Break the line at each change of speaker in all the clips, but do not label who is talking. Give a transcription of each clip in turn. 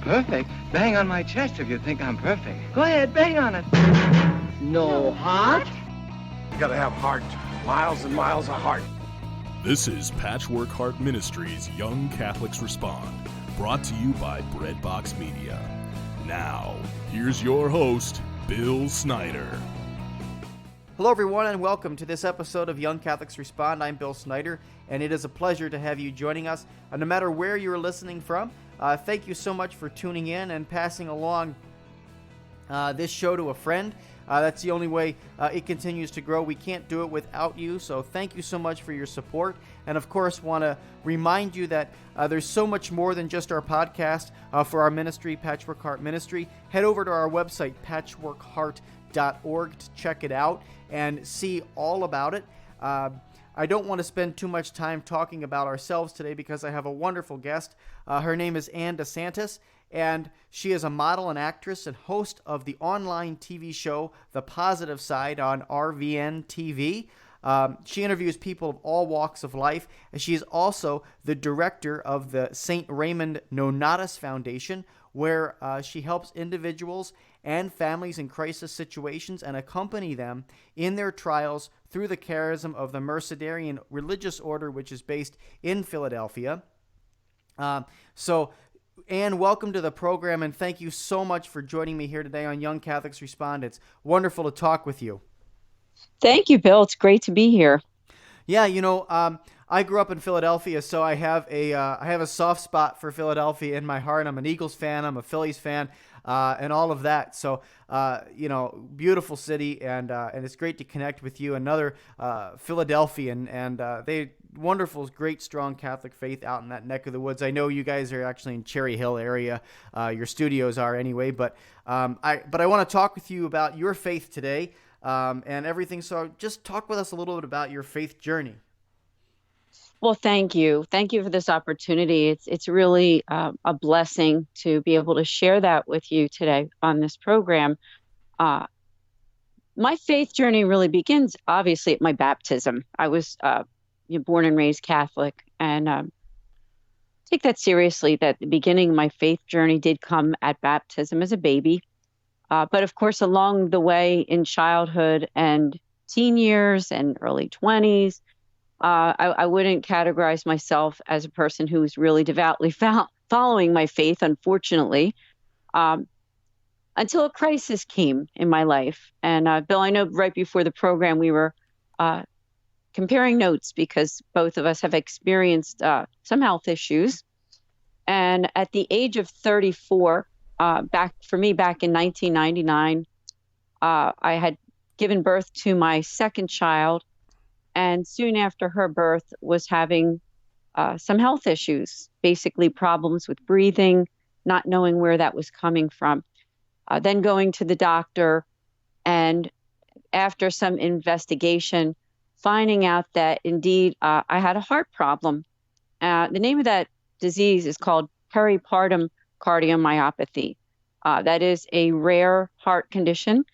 Perfect? Bang on my chest if you think I'm perfect. Go ahead, bang on it.
No heart?
You gotta have heart. Miles and miles of heart.
This is Patchwork Heart Ministries' Young Catholics Respond, brought to you by Breadbox Media. Now, here's your host, Bill Snyder.
Hello, everyone, and welcome to this episode of Young Catholics Respond. I'm Bill Snyder, and it is a pleasure to have you joining us. No matter where you're listening from, thank you so much for tuning in and passing along this show to a friend. That's the only way it continues to grow. We can't do it without you, so thank you so much for your support. And of course, want to remind you that there's so much more than just our podcast for our ministry, Patchwork Heart Ministry. Head over to our website, patchworkheart.org, to check it out and see all about it. I don't want to spend too much time talking about ourselves today because I have a wonderful guest. Her name is Anne DeSantis, and she is a model and actress and host of the online TV show The Positive Side on RVNTV. She interviews people of all walks of life, and she is also the director of the St. Raymond Nonnatus Foundation, where she helps individuals and families in crisis situations and accompany them in their trials through the charism of the Mercedarian religious order, which is based in Philadelphia. So, Anne, welcome to the program, and thank you so much for joining me here today on Young Catholics Respond. It's wonderful to talk with you.
Thank you, Bill. It's great to be here.
Yeah, I grew up in Philadelphia, so I have a soft spot for Philadelphia in my heart. I'm an Eagles fan, I'm a Phillies fan, and all of that. So, beautiful city, and it's great to connect with you, another Philadelphian, and they wonderful, great, strong Catholic faith out in that neck of the woods. I know you guys are actually in Cherry Hill area. Your studios are anyway, but I want to talk with you about your faith today and everything. So just talk with us a little bit about your faith journey.
Well, thank you. Thank you for this opportunity. It's really a blessing to be able to share that with you today on this program. My faith journey really begins, obviously, at my baptism. I was born and raised Catholic, and take that seriously, that the beginning of my faith journey did come at baptism as a baby. But of course, along the way in childhood and teen years and early 20s, I wouldn't categorize myself as a person who was really devoutly following my faith, unfortunately, until a crisis came in my life. And Bill, I know right before the program we were comparing notes because both of us have experienced some health issues. And at the age of 34, back in 1999, I had given birth to my second child. And soon after her birth was having some health issues, basically problems with breathing, not knowing where that was coming from. Then going to the doctor, and after some investigation, finding out that indeed I had a heart problem. The name of that disease is called peripartum cardiomyopathy. That is a rare heart condition.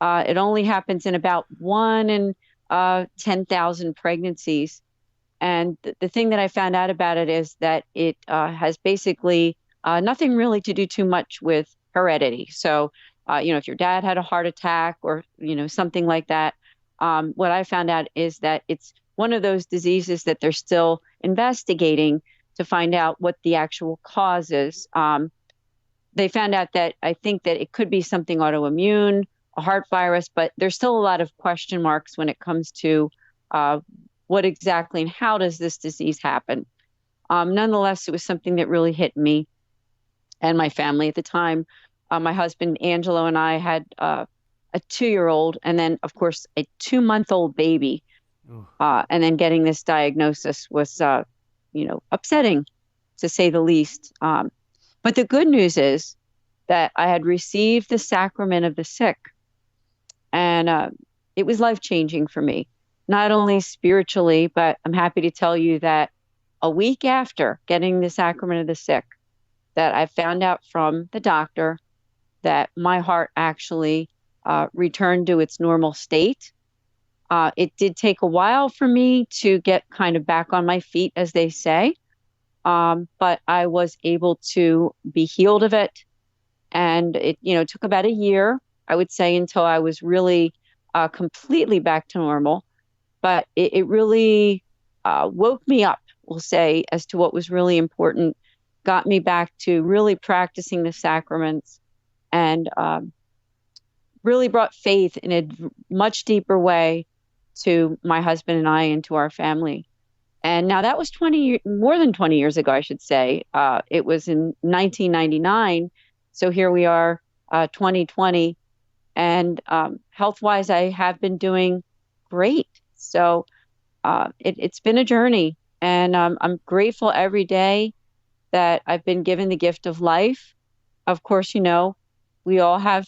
It only happens in about 1 in 10,000 pregnancies. And the thing that I found out about it is that it has basically nothing really to do too much with heredity. So, if your dad had a heart attack or, something like that, what I found out is that it's one of those diseases that they're still investigating to find out what the actual cause is. They found out that I think that it could be something autoimmune, a heart virus, but there's still a lot of question marks when it comes to what exactly and how does this disease happen. Nonetheless, it was something that really hit me and my family at the time. My husband, Angelo, and I had a 2-year-old and then, of course, a 2-month-old baby. And then getting this diagnosis was, upsetting, to say the least. But the good news is that I had received the sacrament of the sick. And it was life-changing for me, not only spiritually, but I'm happy to tell you that a week after getting the sacrament of the sick, that I found out from the doctor that my heart actually returned to its normal state. It did take a while for me to get kind of back on my feet, as they say. but I was able to be healed of it. And it, took about a year, I would say, until I was really completely back to normal. But it really woke me up, we'll say, as to what was really important, got me back to really practicing the sacraments, and really brought faith in a much deeper way to my husband and I and to our family. And now that was more than 20 years ago, I should say. It was in 1999. So here we are, 2020. And health-wise, I have been doing great. So it's been a journey. And I'm grateful every day that I've been given the gift of life. Of course, we all have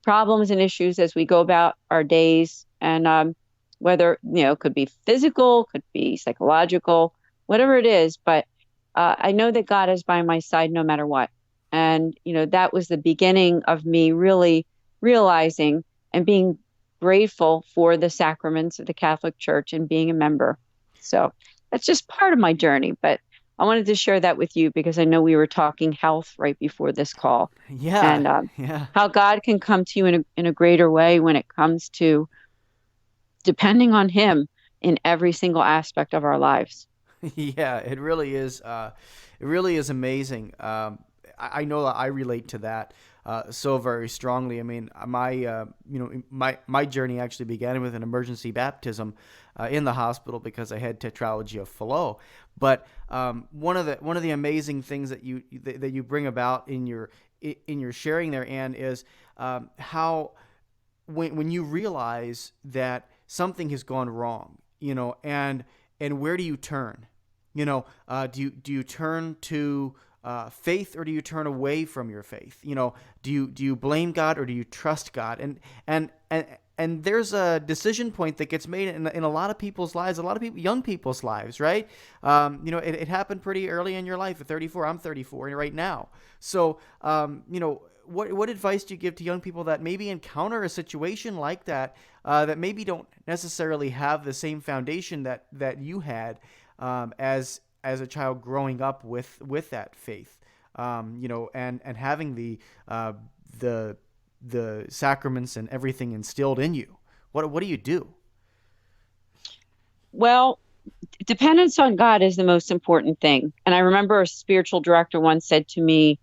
problems and issues as we go about our days. And whether, it could be physical, could be psychological, whatever it is. But I know that God is by my side no matter what. And, that was the beginning of me really realizing and being grateful for the sacraments of the Catholic Church and being a member. So that's just part of my journey. But I wanted to share that with you because I know we were talking health right before this call.
Yeah.
And
yeah.
how God can come to you in a greater way when it comes to depending on Him in every single aspect of our lives.
Yeah, it really is. It really is amazing. I know that I relate to that so very strongly. I mean, my journey actually began with an emergency baptism in the hospital because I had tetralogy of Fallot. But one of the amazing things that you bring about in your sharing there, Anne, is how when you realize that something has gone wrong, and where do you turn? Do you turn to faith, or do you turn away from your faith? Do you blame God, or do you trust God? And there's a decision point that gets made in a lot of people's lives, young people's lives, right? It happened pretty early in your life. At 34, I'm 34 right now. So, what advice do you give to young people that maybe encounter a situation like that, that maybe don't necessarily have the same foundation that you had as a child growing up with that faith, and having the sacraments and everything instilled in you? What do you do?
Well, dependence on God is the most important thing. And I remember a spiritual director once said to me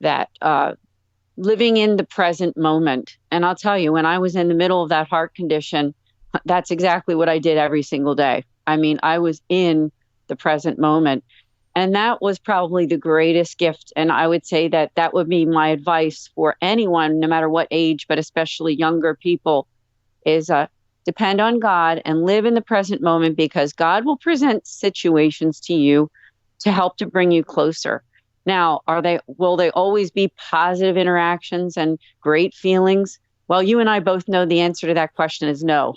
that living in the present moment. And I'll tell you, when I was in the middle of that heart condition, that's exactly what I did every single day. I mean, I was in the present moment. And that was probably the greatest gift. And I would say that would be my advice for anyone, no matter what age, but especially younger people, is depend on God and live in the present moment, because God will present situations to you to help to bring you closer. Now, will they always be positive interactions and great feelings? Well, you and I both know the answer to that question is no.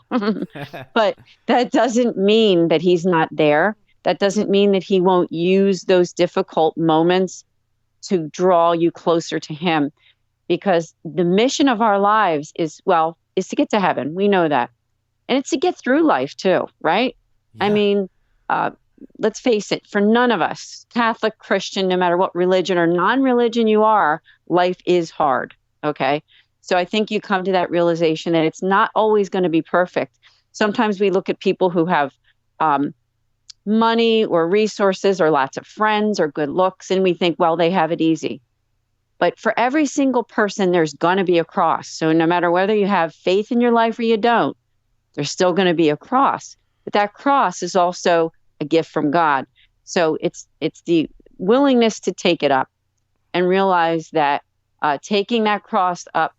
But that doesn't mean that He's not there. That doesn't mean that He won't use those difficult moments to draw you closer to Him, because the mission of our lives is to get to heaven. We know that. And it's to get through life too, right? Yeah. I mean, let's face it, for none of us, Catholic, Christian, no matter what religion or non-religion you are, life is hard, okay? So I think you come to that realization that it's not always going to be perfect. Sometimes we look at people who have money or resources or lots of friends or good looks, and we think, well, they have it easy. But for every single person, there's going to be a cross. So no matter whether you have faith in your life or you don't, there's still going to be a cross. But that cross is also a gift from God. So it's the willingness to take it up and realize that taking that cross up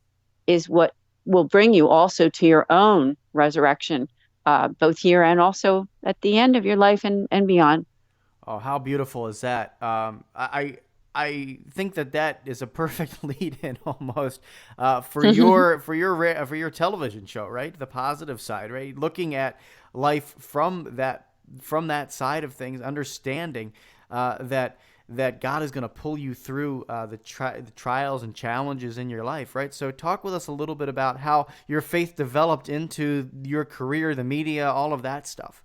is what will bring you also to your own resurrection, both here and also at the end of your life and beyond.
Oh, how beautiful is that? I think that is a perfect lead-in almost for your television show, right? The positive side, right? Looking at life from that side of things, understanding that God is going to pull you through the trials and challenges in your life, right? So talk with us a little bit about how your faith developed into your career, the media, all of that stuff.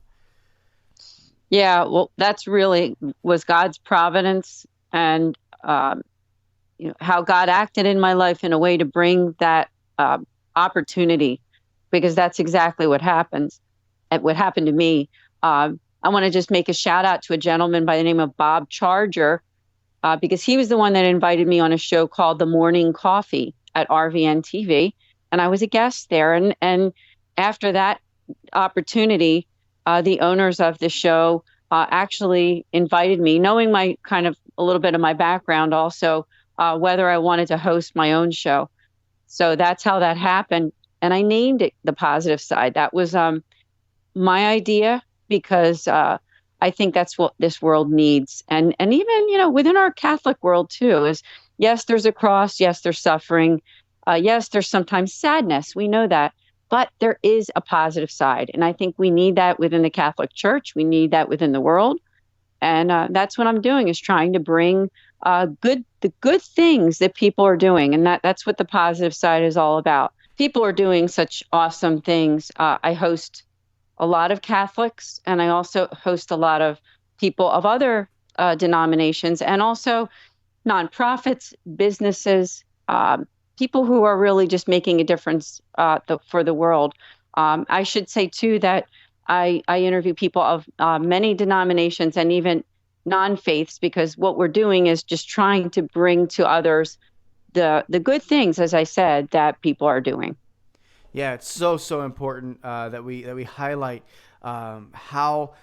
Yeah, well, that's really was God's providence, and how God acted in my life in a way to bring that opportunity, because that's exactly what happens. What happened to me. I want to just make a shout out to a gentleman by the name of Bob Charger, because he was the one that invited me on a show called The Morning Coffee at RVNTV, and I was a guest there. And after that opportunity, the owners of the show actually invited me, knowing my kind of a little bit of my background, also whether I wanted to host my own show. So that's how that happened, and I named it The Positive Side. That was my idea, because I think that's what this world needs. And even, within our Catholic world too, is yes, there's a cross. Yes, there's suffering. Yes, there's sometimes sadness. We know that. But there is a positive side. And I think we need that within the Catholic Church. We need that within the world. And that's what I'm doing, is trying to bring the good things that people are doing. And that's what the positive side is all about. People are doing such awesome things. I host a lot of Catholics, and I also host a lot of people of other denominations, and also nonprofits, businesses, people who are really just making a difference for the world. I should say, too, that I interview people of many denominations and even non-faiths, because what we're doing is just trying to bring to others the good things, as I said, that people are doing.
Yeah, it's so important that we highlight how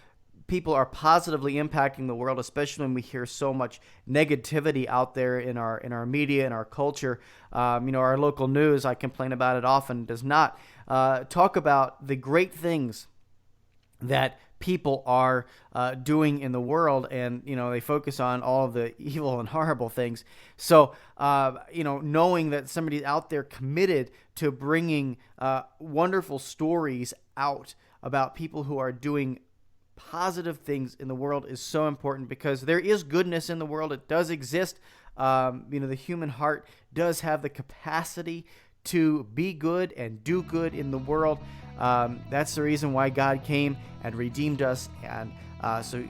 people are positively impacting the world, especially when we hear so much negativity out there in our media and our culture. Our local news, I complain about it often, does not talk about the great things that people are doing in the world, and they focus on all of the evil and horrible things. So knowing that somebody's out there committed to bringing wonderful stories out about people who are doing positive things in the world is so important, because there is goodness in the world. It does exist. The human heart does have the capacity to be good and do good in the world. That's the reason why God came and redeemed us, and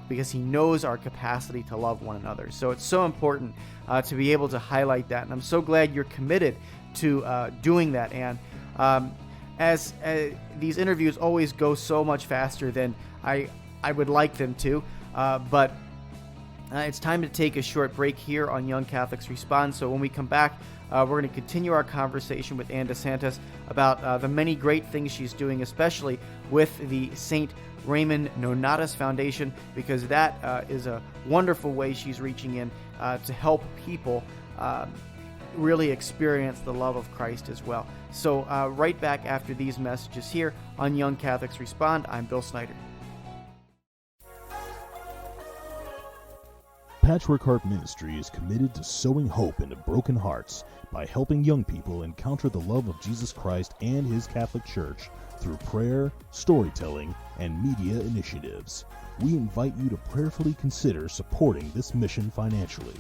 because he knows our capacity to love one another. So it's so important to be able to highlight that, and I'm so glad you're committed to doing that. And as these interviews always go so much faster than I would like them to, but it's time to take a short break here on Young Catholics Respond. So when we come back, we're going to continue our conversation with Anne DeSantis about the many great things she's doing, especially with the St. Raymond Nonnatus Foundation, because that is a wonderful way she's reaching in to help people really experience the love of Christ as well. So right back after these messages here on Young Catholics Respond, I'm Bill Snyder.
Patchwork Heart Ministry is committed to sowing hope into broken hearts by helping young people encounter the love of Jesus Christ and His Catholic Church through prayer, storytelling, and media initiatives. We invite you to prayerfully consider supporting this mission financially.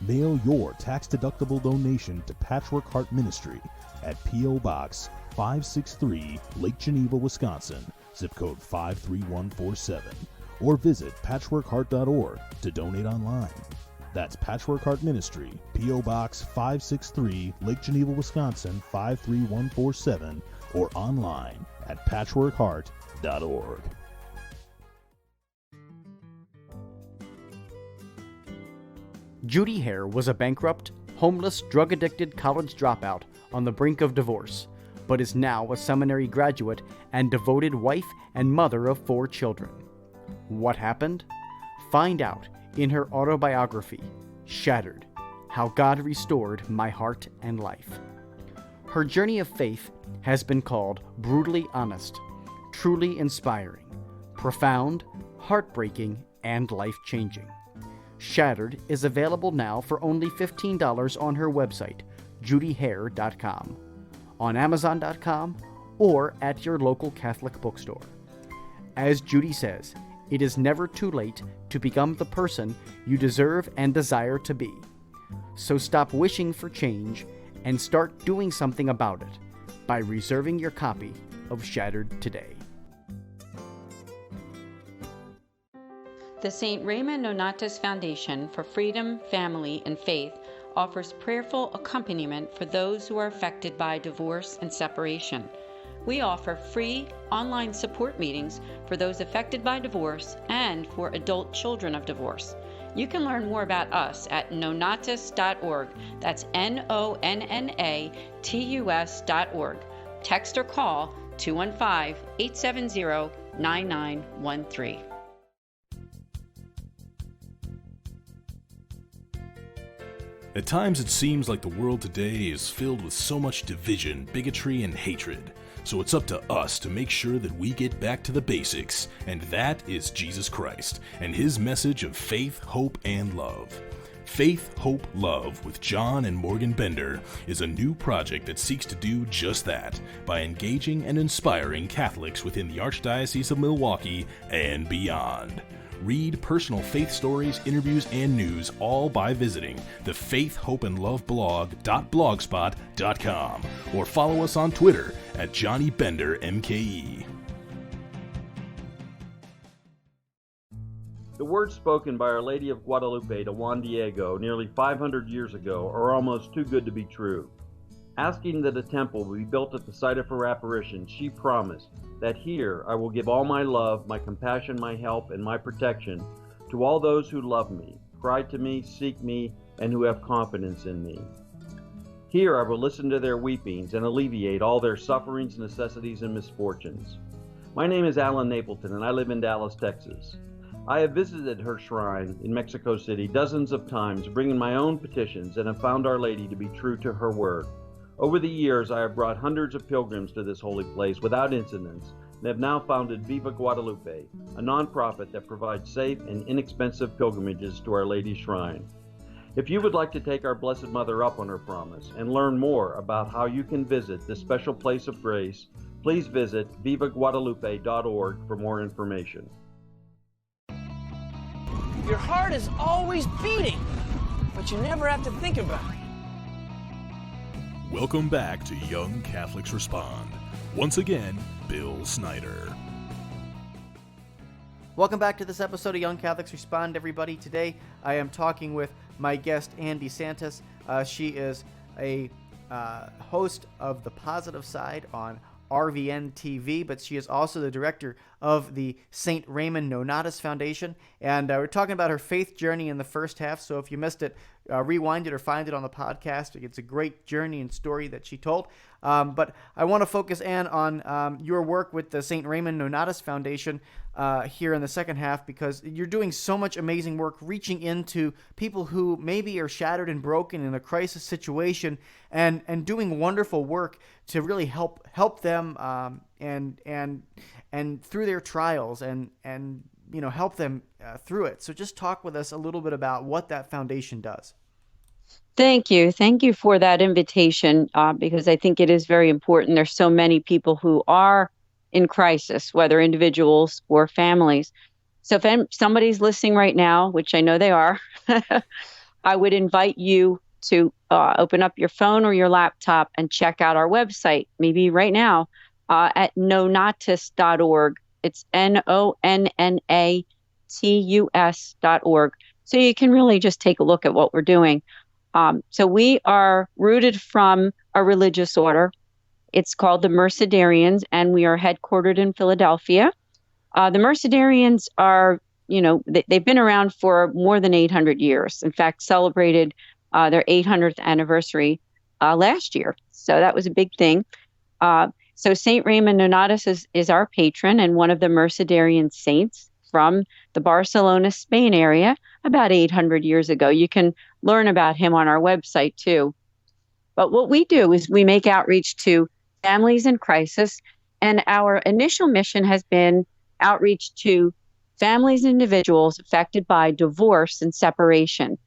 Mail your tax-deductible donation to Patchwork Heart Ministry at P.O. Box 563, Lake Geneva, Wisconsin, zip code 53147. Or visit patchworkheart.org to donate online. That's Patchwork Heart Ministry, P.O. Box 563, Lake Geneva, Wisconsin 53147, or online at patchworkheart.org.
Judy Hare was a bankrupt, homeless, drug-addicted college dropout on the brink of divorce, but is now a seminary graduate and devoted wife and mother of 4 children. What happened? Find out in her autobiography, Shattered: How God Restored My Heart and Life. Her journey of faith has been called brutally honest, truly inspiring, profound, heartbreaking, and life-changing. Shattered is available now for only $15 on her website, judyhare.com, on Amazon.com, or at your local Catholic bookstore. As Judy says, it is never too late to become the person you deserve and desire to be. So stop wishing for change and start doing something about it by reserving your copy of Shattered today.
The St. Raymond Nonnatus Foundation for Freedom, Family, and Faith offers prayerful accompaniment for those who are affected by divorce and separation. We offer free online support meetings for those affected by divorce and for adult children of divorce. You can learn more about us at nonnatus.org. That's NONNATUS.org. Text or call 215-870-9913.
At times it seems like the world today is filled with so much division, bigotry, and hatred. So it's up to us to make sure that we get back to the basics, and that is Jesus Christ and his message of faith, hope, and love. Faith, Hope, Love with John and Morgan Bender is a new project that seeks to do just that by engaging and inspiring Catholics within the Archdiocese of Milwaukee and beyond. Read personal faith stories, interviews, and news all by visiting the Faith, Hope, and Love blog.blogspot.com or follow us on Twitter at Johnny Bender MKE.
The words spoken by Our Lady of Guadalupe to Juan Diego nearly 500 years ago are almost too good to be true. Asking that a temple be built at the site of her apparition, she promised that here I will give all my love, my compassion, my help, and my protection to all those who love me, cry to me, seek me, and who have confidence in me. Here I will listen to their weepings and alleviate all their sufferings, necessities, and misfortunes. My name is Alan Napleton, and I live in Dallas, Texas. I have visited her shrine in Mexico City dozens of times, bringing my own petitions, and have found Our Lady to be true to her word. Over the years, I have brought hundreds of pilgrims to this holy place without incidents, and have now founded Viva Guadalupe, a nonprofit that provides safe and inexpensive pilgrimages to Our Lady's shrine. If you would like to take our Blessed Mother up on her promise and learn more about how you can visit this special place of grace, please visit vivaguadalupe.org for more information.
Your heart is always beating, but you never have to think about it.
Welcome back to Young Catholics Respond. Once again, Bill Snyder.
Welcome back to this episode of Young Catholics Respond, everybody. Today I am talking with my guest, Anne DeSantis. She is a host of The Positive Side on RVNTV, but she is also the director of the St. Raymond Nonnatus Foundation. And we're talking about her faith journey in the first half. So if you missed it, rewind it or find it on the podcast. It's a great journey and story that she told. But I want to focus, Anne, on your work with the St. Raymond Nonnatus Foundation here in the second half, because you're doing so much amazing work reaching into people who maybe are shattered and broken in a crisis situation, and doing wonderful work to really help them and through their trials and help them through it. So just talk with us a little bit about what that foundation does.
Thank you. Thank you for that invitation, because I think it is very important. There's so many people who are in crisis, whether individuals or families. So if somebody's listening right now, which I know they are, I would invite you to open up your phone or your laptop and check out our website, maybe right now, at nonnatus.org. It's nonnatus.org. So you can really just take a look at what we're doing. So we are rooted from a religious order. It's called the Mercedarians, and we are headquartered in Philadelphia. The Mercedarians are, they've been around for more than 800 years. In fact, celebrated their 800th anniversary last year. So that was a big thing. So St. Raymond Nonnatus is our patron and one of the Mercedarian saints from the Barcelona, Spain area about 800 years ago. You can learn about him on our website too. But what we do is we make outreach to families in crisis, and our initial mission has been outreach to families and individuals affected by divorce and separation.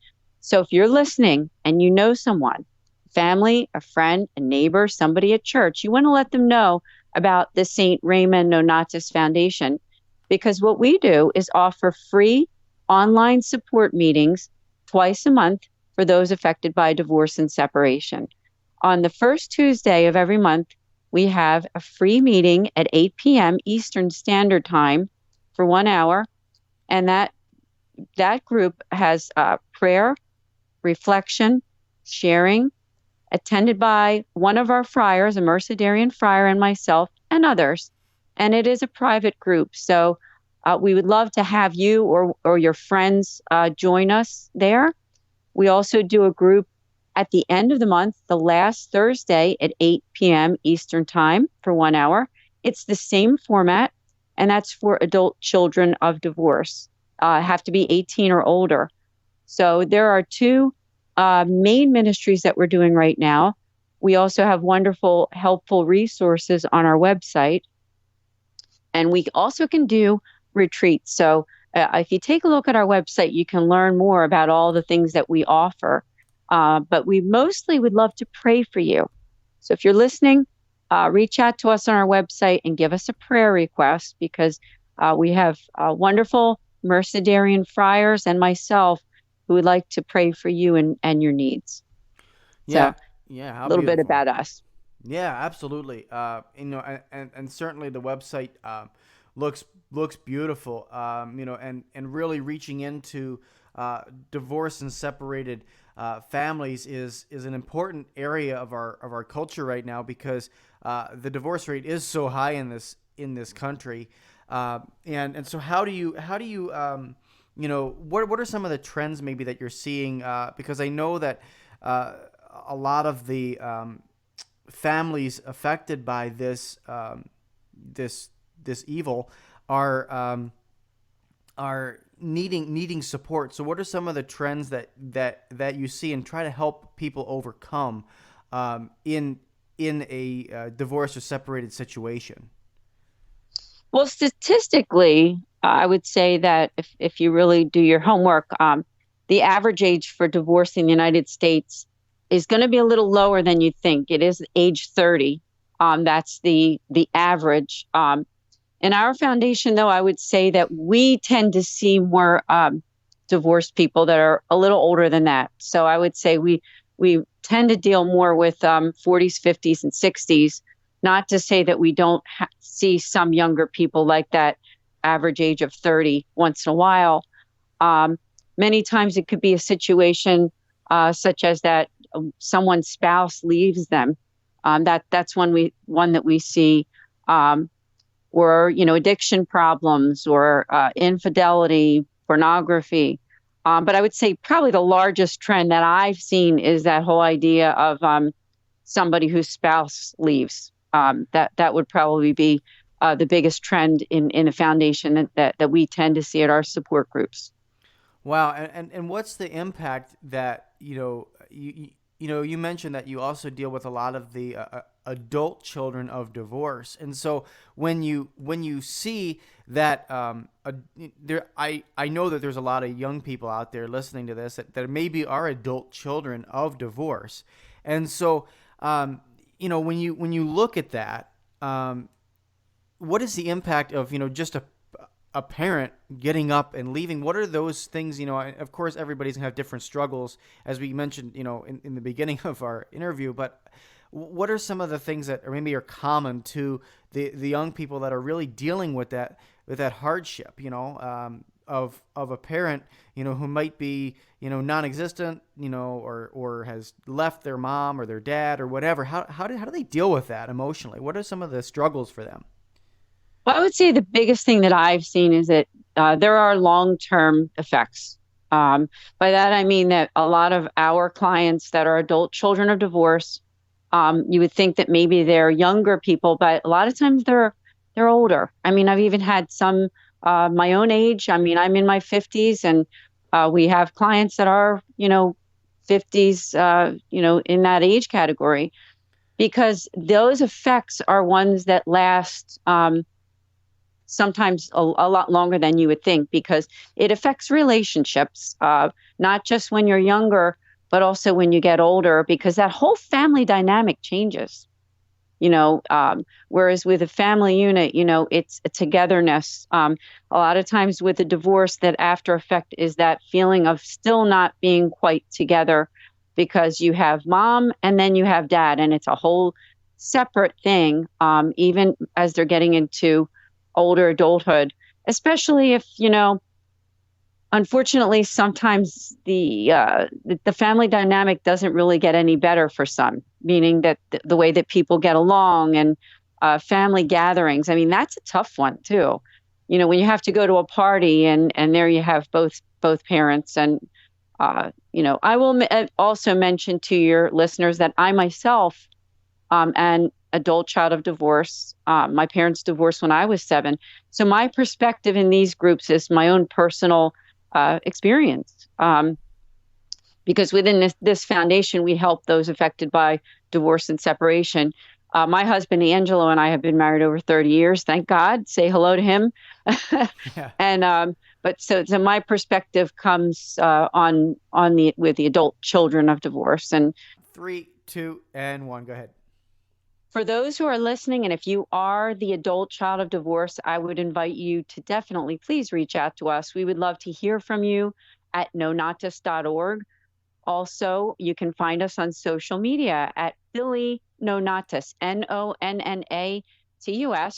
So if you're listening and you know someone, family, a friend, a neighbor, somebody at church, you want to let them know about the St. Raymond Nonnatus Foundation, because what we do is offer free online support meetings twice a month for those affected by divorce and separation. On the first Tuesday of every month, we have a free meeting at 8 p.m. Eastern Standard Time for 1 hour, and that that group has prayer, reflection, sharing, attended by one of our friars, a Mercedarian friar, and myself, and others. And it is a private group. So we would love to have you or your friends join us there. We also do a group at the end of the month, the last Thursday at 8 p.m. Eastern Time for 1 hour. It's the same format, and that's for adult children of divorce. Have to be 18 or older. So there are two main ministries that we're doing right now. We also have wonderful, helpful resources on our website. And we also can do retreats. So if you take a look at our website, you can learn more about all the things that we offer. But we mostly would love to pray for you. So if you're listening, reach out to us on our website and give us a prayer request, because we have wonderful Mercedarian friars and myself who would like to pray for you and your needs.
Yeah,
so,
yeah.
A little bit about us.
Yeah, absolutely. And certainly the website looks beautiful. And really reaching into divorced and separated families is an important area of our culture right now, because the divorce rate is so high in this country. And so how do you what are some of the trends maybe that you're seeing? Because I know that a lot of the families affected by this evil are needing support. So what are some of the trends that you see and try to help people overcome in a divorced or separated situation?
Well, statistically, I would say that if you really do your homework, the average age for divorce in the United States is going to be a little lower than you think. It is age 30. That's the average. In our foundation, though, I would say that we tend to see more divorced people that are a little older than that. So I would say we tend to deal more with 40s, 50s, and 60s. Not to say that we don't see some younger people like that average age of 30 once in a while. Many times it could be a situation such as that someone's spouse leaves them. That's one that we see, or addiction problems, or infidelity, pornography. But I would say probably the largest trend that I've seen is that whole idea of somebody whose spouse leaves. That would probably be the biggest trend in the foundation that we tend to see at our support groups.
Wow, and what's the impact that you mentioned that you also deal with a lot of the adult children of divorce, and so when you see that I know that there's a lot of young people out there listening to this that maybe are adult children of divorce, and so when you look at that, what is the impact of just a parent getting up and leaving? What are those things? Of course, everybody's gonna have different struggles, as we mentioned, in the beginning of our interview. But what are some of the things that maybe are common to the young people that are really dealing with that hardship? Of a parent, who might be, non-existent, or has left their mom or their dad or whatever. How do they deal with that emotionally? What are some of the struggles for them?
Well, I would say the biggest thing that I've seen is that there are long-term effects. By that, I mean that a lot of our clients that are adult children of divorce, you would think that maybe they're younger people, but a lot of times they're older. I mean, I've even had some my own age. I mean, I'm in my 50s, and we have clients that are, 50s, in that age category, because those effects are ones that last sometimes a lot longer than you would think, because it affects relationships, not just when you're younger, but also when you get older, because that whole family dynamic changes. Whereas with a family unit, it's a togetherness. A lot of times with a divorce, that after effect is that feeling of still not being quite together, because you have mom and then you have dad, and it's a whole separate thing, even as they're getting into older adulthood, especially if, unfortunately, sometimes the family dynamic doesn't really get any better for some, meaning that the way that people get along and family gatherings. I mean, that's a tough one too. You know, when you have to go to a party and there you have both parents. And you know, I will also mention to your listeners that I myself an adult child of divorce. My parents divorced when I was 7. So my perspective in these groups is my own personal experience. Because within this foundation, we help those affected by divorce and separation. My husband, Angelo, and I have been married over 30 years. Thank God. Say hello to him.
Yeah.
And but so my perspective comes with the adult children of divorce. And
3, 2, and 1. Go ahead.
for those who are listening, and if you are the adult child of divorce, I would invite you to definitely please reach out to us. We would love to hear from you at nonnatus.org. Also, you can find us on social media at Philly Nonnatus, Nonnatus,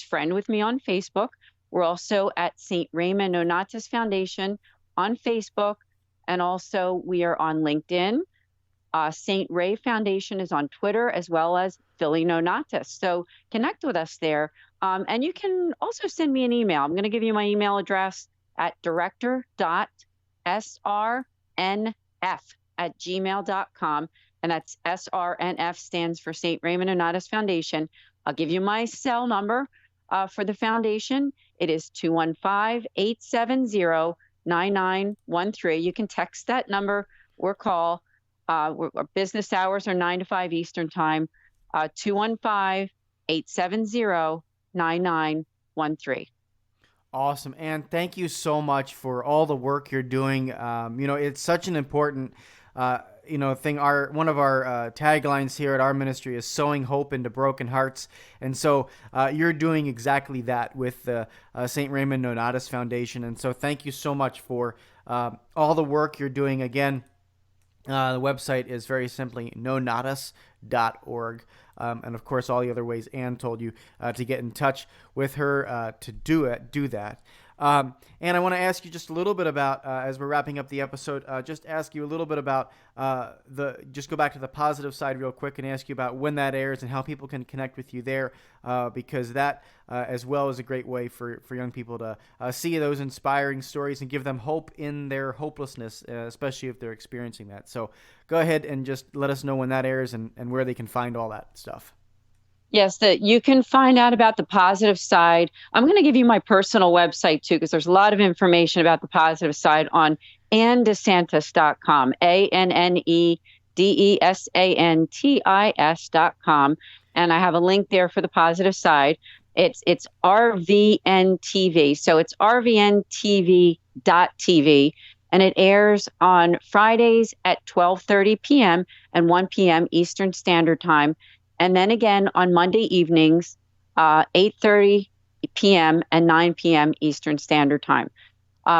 friend with me on Facebook. We're also at St. Raymond Nonnatus Foundation on Facebook, and also we are on LinkedIn. St. Ray Foundation is on Twitter, as well as Philly Nonnatus. So connect with us there. And you can also send me an email. I'm going to give you my email address at director.srnf@gmail.com. And that's SRNF stands for St. Raymond Nonnatus Foundation. I'll give you my cell number for the foundation. It is 215-870-9913. You can text that number or call. Our business hours are 9 to 5 Eastern time, 215-870-9913.
Awesome. And thank you so much for all the work you're doing. You know, it's such an important, thing. One of our taglines here at our ministry is sowing hope into broken hearts. And so you're doing exactly that with the St. Raymond Nonnatus Foundation. And so thank you so much for all the work you're doing. Again, the website is very simply nonnatus.org. And of course, all the other ways Anne told you to get in touch with her to do that. And I want to ask you just a little bit about, as we're wrapping up the episode, just ask you a little bit about just go back to the positive side real quick and ask you about when that airs and how people can connect with you there, because that as well is a great way for young people to see those inspiring stories and give them hope in their hopelessness, especially if they're experiencing that. So go ahead and just let us know when that airs and where they can find all that stuff.
Yes, that you can find out about the positive side. I'm going to give you my personal website too, because there's a lot of information about the positive side on AnneDeSantis.com, AnneDesantis.com. And I have a link there for the positive side. It's RVNTV. So it's RVNTV.tv. And it airs on Fridays at 12:30 p.m. and 1 p.m. Eastern Standard Time. And then again on Monday evenings, 8:30 p.m. and 9 p.m. Eastern Standard Time.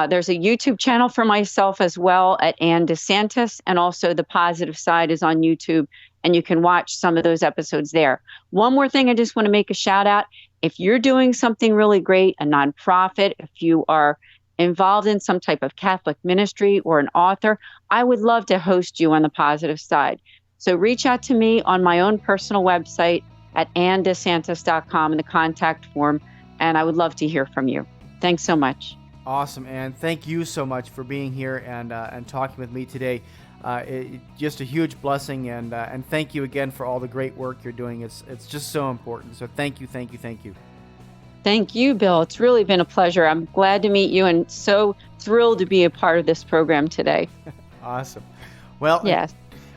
There's a YouTube channel for myself as well at Anne DeSantis, and also the positive side is on YouTube, and you can watch some of those episodes there. One more thing I just want to make a shout out. If you're doing something really great, a nonprofit, if you are involved in some type of Catholic ministry or an author, I would love to host you on the positive side. So reach out to me on my own personal website at AnneDeSantis.com in the contact form, and I would love to hear from you. Thanks so much.
Awesome, and thank you so much for being here and talking with me today. Just a huge blessing, and thank you again for all the great work you're doing. It's just so important. So thank you.
Thank you, Bill. It's really been a pleasure. I'm glad to meet you and so thrilled to be a part of this program today.
Awesome. Well,
yes.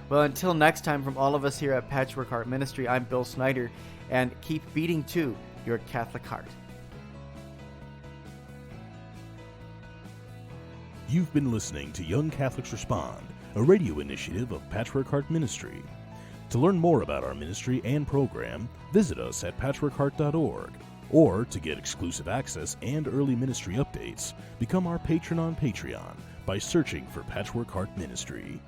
Well, until next time, from all of us here at Patchwork Heart Ministry, I'm Bill Snyder, and keep beating to your Catholic heart.
You've been listening to Young Catholics Respond, a radio initiative of Patchwork Heart Ministry. To learn more about our ministry and program, visit us at patchworkheart.org. Or to get exclusive access and early ministry updates, become our patron on Patreon by searching for Patchwork Heart Ministry.